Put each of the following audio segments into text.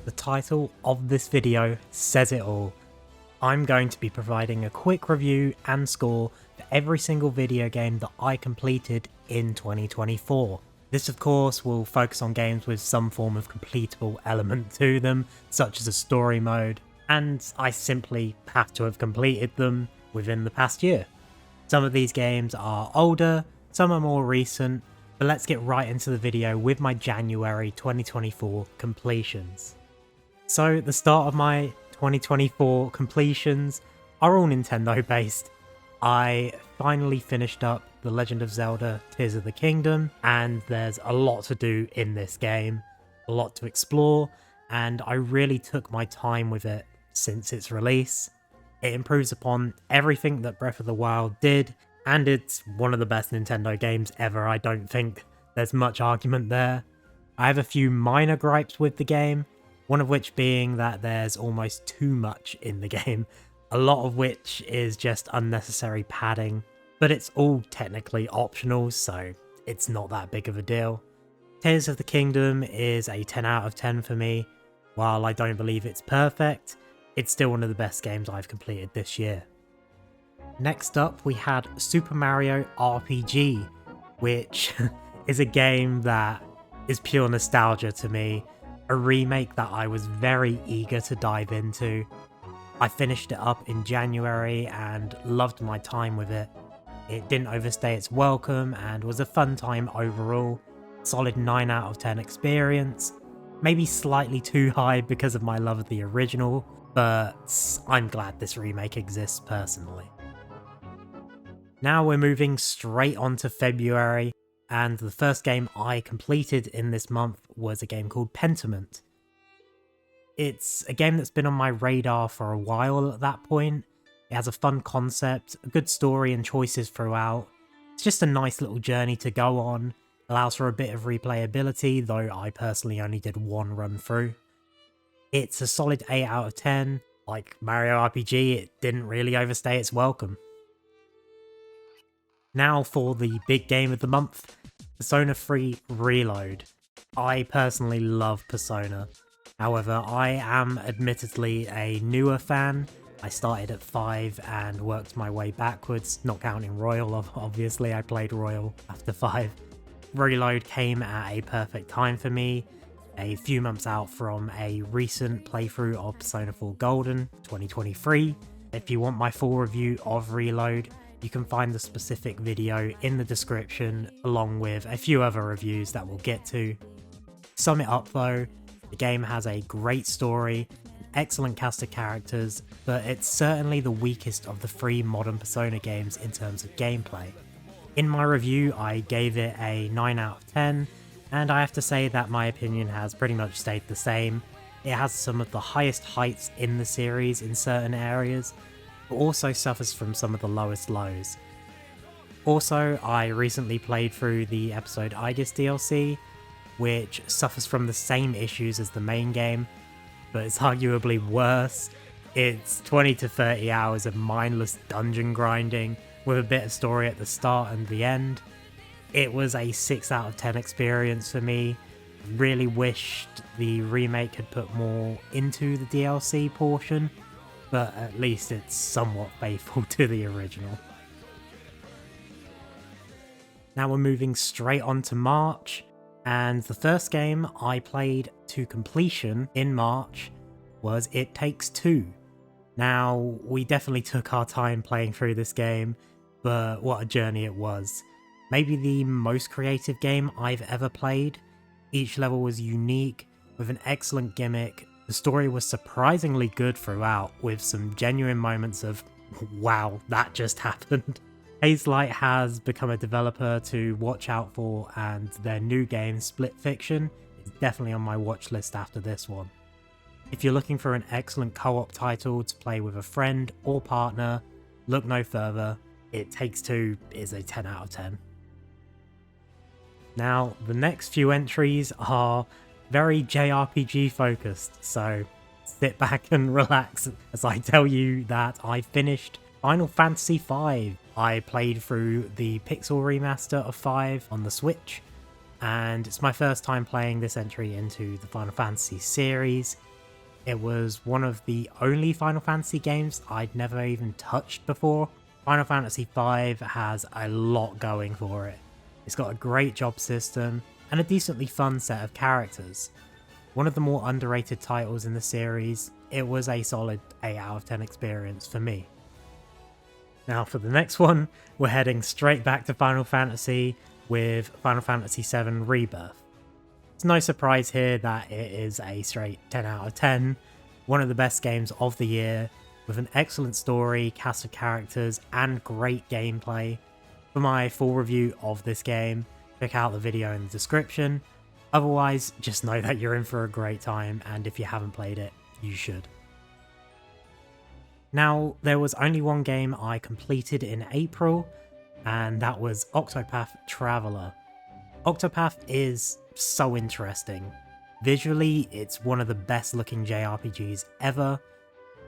The title of this video says it all. I'm going to be providing a quick review and score for every single video game that I completed in 2024. This of course will focus on games with some form of completable element to them, such as a story mode, and I simply have to have completed them within the past year. Some of these games are older, some are more recent, but let's get right into the video with my January 2024 completions. So the start of my 2024 completions are all Nintendo based. I finally finished up The Legend of Zelda Tears of the Kingdom, and there's a lot to do in this game, a lot to explore, and I really took my time with it since its release. It improves upon everything that Breath of the Wild did, and it's one of the best Nintendo games ever. I don't think there's much argument there. I have a few minor gripes with the game, one of which being that there's almost too much in the game, a lot of which is just unnecessary padding, but it's all technically optional, so it's not that big of a deal. Tears of the Kingdom is a 10 out of 10 for me. While I don't believe it's perfect, it's still one of the best games I've completed this year. Next up, we had Super Mario RPG, which is a game that is pure nostalgia to me, a remake that I was very eager to dive into. I finished it up in January and loved my time with it. It didn't overstay its welcome and was a fun time overall. Solid 9 out of 10 experience. Maybe slightly too high because of my love of the original, but I'm glad this remake exists personally. Now we're moving straight on to February, and the first game I completed in this month was a game called Pentiment. It's a game that's been on my radar for a while at that point. It has a fun concept, a good story and choices throughout. It's just a nice little journey to go on, allows for a bit of replayability, though I personally only did one run through. It's a solid 8 out of 10, like Mario RPG, it didn't really overstay its welcome. Now for the big game of the month, Persona 3 Reload. I personally love Persona. However, I am admittedly a newer fan. I started at 5 and worked my way backwards, not counting Royal, obviously I played Royal after 5. Reload came at a perfect time for me, a few months out from a recent playthrough of Persona 4 Golden 2023. If you want my full review of Reload, you can find the specific video in the description, along with a few other reviews that we'll get to. To sum it up though, the game has a great story, an excellent cast of characters, but it's certainly the weakest of the 3 modern Persona games in terms of gameplay. In my review, I gave it a 9 out of 10, and I have to say that my opinion has pretty much stayed the same. It has some of the highest heights in the series in certain areas, but also suffers from some of the lowest lows. Also, I recently played through the Episode Aegis DLC, which suffers from the same issues as the main game, but it's arguably worse. It's 20 to 30 hours of mindless dungeon grinding, with a bit of story at the start and the end. It was a 6 out of 10 experience for me. Really wished the remake had put more into the DLC portion, but at least it's somewhat faithful to the original. Now we're moving straight on to March, and the first game I played to completion in March was It Takes Two. Now, we definitely took our time playing through this game, but what a journey it was. Maybe the most creative game I've ever played. Each level was unique, with an excellent gimmick. The story was surprisingly good throughout, with some genuine moments of, wow, that just happened. Hazelight has become a developer to watch out for, and their new game, Split Fiction, is definitely on my watch list after this one. If you're looking for an excellent co-op title to play with a friend or partner, look no further. It Takes Two is a 10 out of 10. Now, the next few entries are very JRPG focused, so sit back and relax as I tell you that I finished Final Fantasy V. I played through the Pixel remaster of 5 on the Switch, and it's my first time playing this entry into the Final Fantasy series. It was one of the only Final Fantasy games I'd never even touched before. Final Fantasy V has a lot going for it. It's got a great job system and a decently fun set of characters. One of the more underrated titles in the series, it was a solid 8 out of 10 experience for me. Now for the next one, we're heading straight back to Final Fantasy with Final Fantasy VII Rebirth. It's no surprise here that it is a straight 10 out of 10, one of the best games of the year, with an excellent story, cast of characters, and great gameplay. For my full review of this game, check out the video in the description. Otherwise, just know that you're in for a great time, and if you haven't played it, you should. Now, there was only one game I completed in April, and that was Octopath Traveler. Octopath is so interesting. Visually, it's one of the best looking JRPGs ever.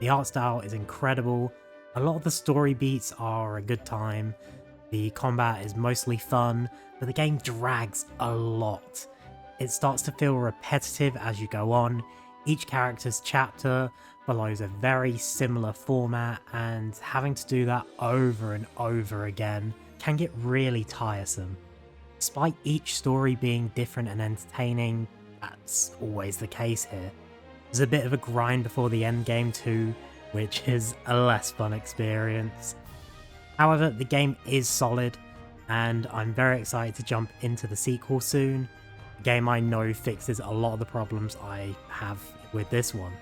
The art style is incredible. A lot of the story beats are a good time. The combat is mostly fun, but the game drags a lot. It starts to feel repetitive as you go on. Each character's chapter follows a very similar format, and having to do that over and over again can get really tiresome. Despite each story being different and entertaining, that's always the case here. There's a bit of a grind before the end game too, which is a less fun experience. However, the game is solid, and I'm very excited to jump into the sequel soon. A game I know fixes a lot of the problems I have with this one.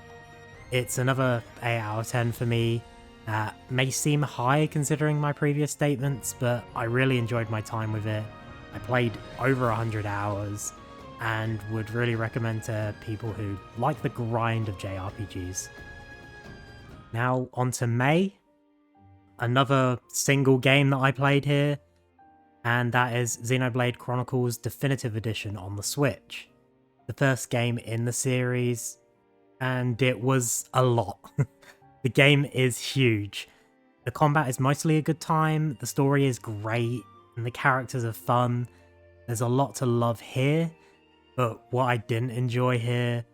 It's another 8 out of 10 for me. That may seem high considering my previous statements, but I really enjoyed my time with it. I played over 100 hours, and would really recommend to people who like the grind of JRPGs. Now on to May. Another single game that I played here, and that is Xenoblade Chronicles Definitive Edition on the Switch. The first game in the series, and it was a lot. The game is huge. The combat is mostly a good time, the story is great, and the characters are fun. There's a lot to love here, but what I didn't enjoy here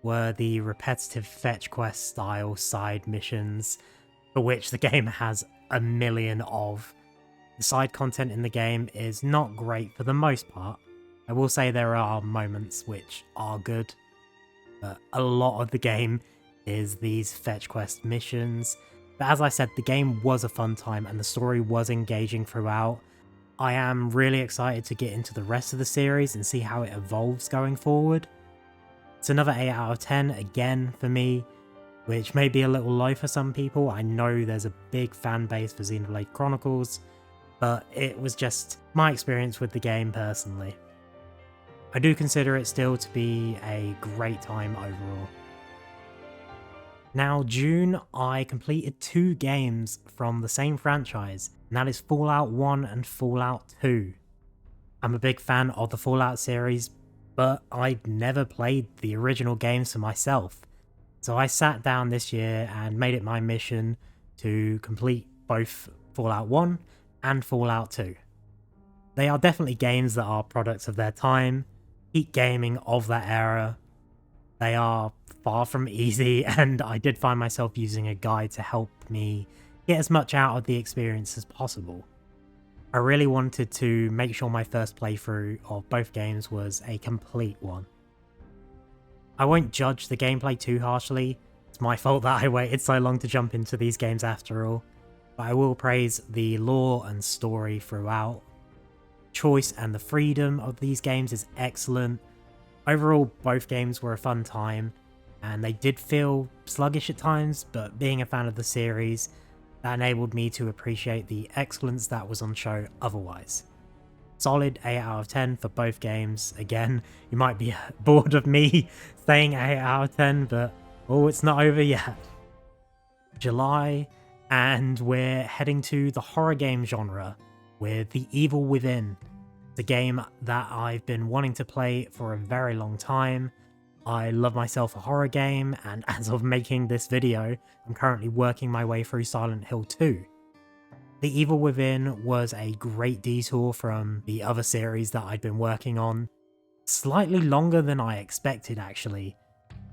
were the repetitive fetch quest style side missions, for which the game has a million of. The side content in the game is not great for the most part. I will say there are moments which are good, but a lot of the game is these fetch quest missions. But as I said, the game was a fun time and the story was engaging throughout. I am really excited to get into the rest of the series and see how it evolves going forward. It's another 8 out of 10 again for me, which may be a little low for some people. I know there's a big fan base for Xenoblade Chronicles, but it was just my experience with the game personally. I do consider it still to be a great time overall. Now, June, I completed 2 games from the same franchise, and that is Fallout 1 and Fallout 2. I'm a big fan of the Fallout series, but I'd never played the original games for myself. So I sat down this year and made it my mission to complete both Fallout 1 and Fallout 2. They are definitely games that are products of their time, peak gaming of that era. They are far from easy, and I did find myself using a guide to help me get as much out of the experience as possible. I really wanted to make sure my first playthrough of both games was a complete one. I won't judge the gameplay too harshly, it's my fault that I waited so long to jump into these games after all, but I will praise the lore and story throughout. Choice and the freedom of these games is excellent. Overall, both games were a fun time, and they did feel sluggish at times, but being a fan of the series, that enabled me to appreciate the excellence that was on show otherwise. Solid 8 out of 10 for both games. Again, you might be bored of me saying 8 out of 10, but oh, it's not over yet. July, and we're heading to the horror game genre with The Evil Within. It's a game that I've been wanting to play for a very long time. I love myself a horror game, and as of making this video, I'm currently working my way through Silent Hill 2. The Evil Within was a great detour from the other series that I'd been working on. Slightly longer than I expected actually.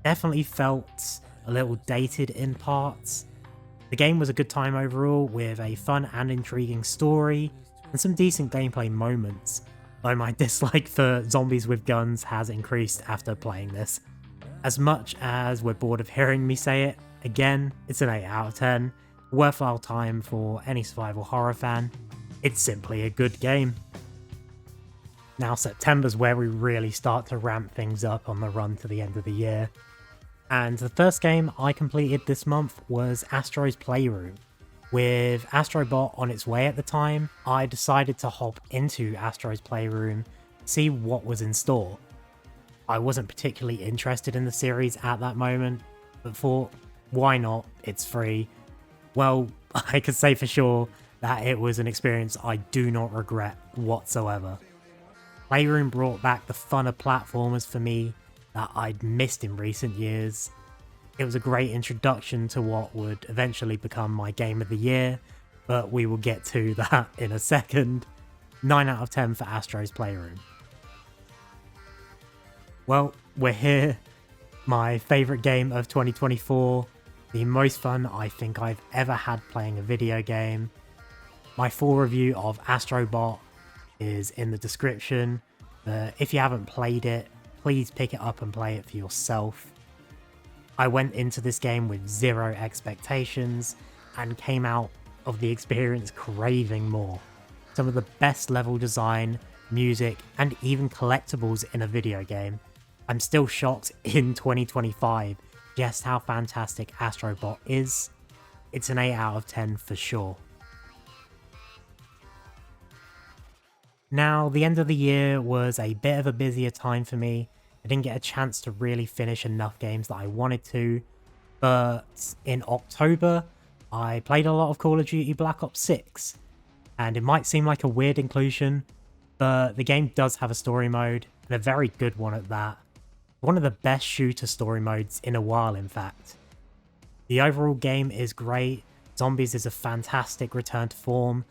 definitely felt a little dated in parts. The game was a good time overall, with a fun and intriguing story, and some decent gameplay moments, though my dislike for zombies with guns has increased after playing this. As much as we're bored of hearing me say it, again, it's an 8 out of 10, worthwhile time for any survival horror fan. It's simply a good game. Now September's where we really start to ramp things up on the run to the end of the year. And the first game I completed this month was Astro's Playroom. With Astrobot on its way at the time, I decided to hop into Astro's Playroom to see what was in store. I wasn't particularly interested in the series at that moment, but thought, why not? It's free. Well, I could say for sure that it was an experience I do not regret whatsoever. Playroom brought back the fun of platformers for me that I'd missed in recent years. It was a great introduction to what would eventually become my game of the year, but we will get to that in a second. 9 out of 10 for Astro's Playroom. Well, we're here. My favourite game of 2024. The most fun I think I've ever had playing a video game. My full review of Astrobot is in the description, but if you haven't played it, please pick it up and play it for yourself. I went into this game with zero expectations and came out of the experience craving more. Some of the best level design, music, and even collectibles in a video game. I'm still shocked in 2025 just how fantastic Astrobot is. It's an 8 out of 10 for sure. Now, the end of the year was a bit of a busier time for me. I didn't get a chance to really finish enough games that I wanted to, but in October, I played a lot of Call of Duty Black Ops 6, and it might seem like a weird inclusion, but the game does have a story mode, and a very good one at that. One of the best shooter story modes in a while, in fact. The overall game is great, Zombies is a fantastic return to form.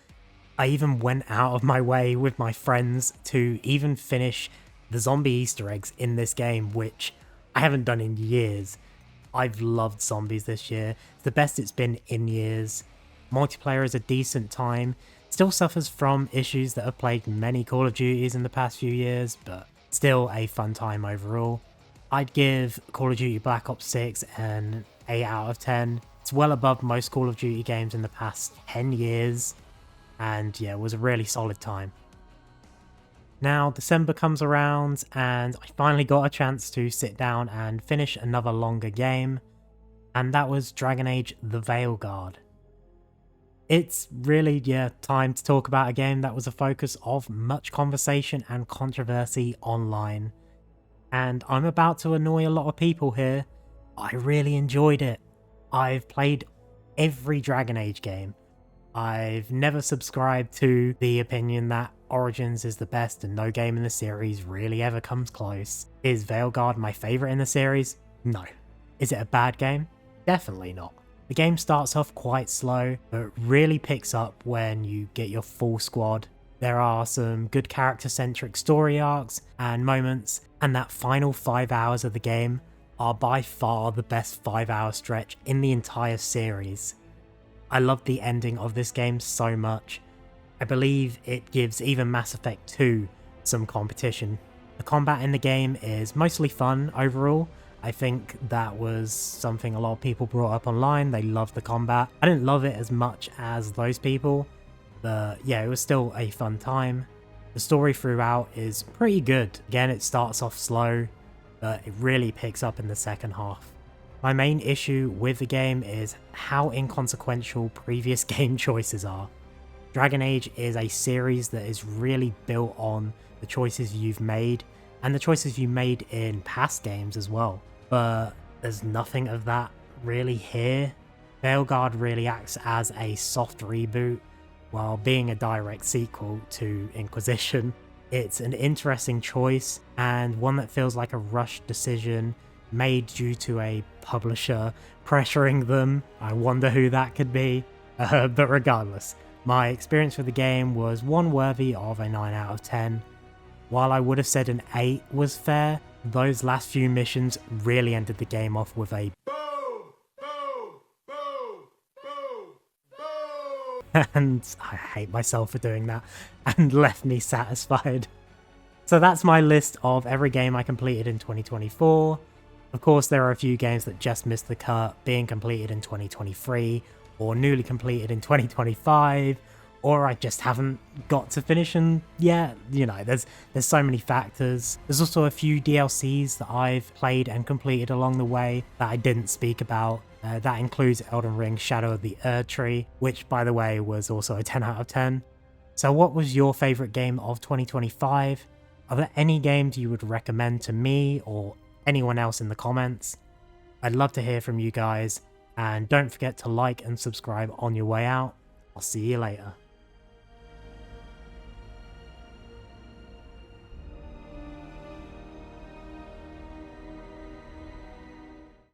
I even went out of my way with my friends to even finish the zombie Easter eggs in this game, which I haven't done in years. I've loved Zombies this year. It's the best it's been in years. Multiplayer is a decent time. Still suffers from issues that have plagued many Call of Duties in the past few years, but still a fun time overall. I'd give Call of Duty Black Ops 6 an 8 out of 10. It's well above most Call of Duty games in the past 10 years. And yeah, it was a really solid time. Now, December comes around, and I finally got a chance to sit down and finish another longer game, and that was Dragon Age The Veilguard. It's really, time to talk about a game that was a focus of much conversation and controversy online. And I'm about to annoy a lot of people here. I really enjoyed it. I've played every Dragon Age game. I've never subscribed to the opinion that Origins is the best and no game in the series really ever comes close. Is Veilguard my favourite in the series? No. Is it a bad game? Definitely not. The game starts off quite slow, but really picks up when you get your full squad. There are some good character-centric story arcs and moments, and that final 5 hours of the game are by far the best 5-hour stretch in the entire series. I love the ending of this game so much. I believe it gives even Mass Effect 2 some competition. The combat in the game is mostly fun overall. I think that was something a lot of people brought up online. They loved the combat. I didn't love it as much as those people, but yeah, it was still a fun time. The story throughout is pretty good. Again, it starts off slow, but it really picks up in the second half. My main issue with the game is how inconsequential previous game choices are. Dragon Age is a series that is really built on the choices you've made, and the choices you made in past games as well. But there's nothing of that really here. Veilguard really acts as a soft reboot, while being a direct sequel to Inquisition. It's an interesting choice, and one that feels like a rushed decision made due to a publisher pressuring them. I wonder who that could be. But regardless, my experience with the game was one worthy of a 9 out of 10. While I would have said an 8 was fair, Those last few missions really ended the game off with a and I hate myself for doing that, and left me satisfied. So that's my list of every game I completed in 2024. Of course, there are a few games that just missed the cut, being completed in 2023, or newly completed in 2025, or I just haven't got to finish them yet. You know, there's so many factors. There's also a few DLCs that I've played and completed along the way that I didn't speak about. That includes Elden Ring Shadow of the Erdtree, which by the way was also a 10 out of 10. So what was your favourite game of 2025? Are there any games you would recommend to me or anyone else in the comments? I'd love to hear from you guys, and don't forget to like and subscribe on your way out. I'll see you later.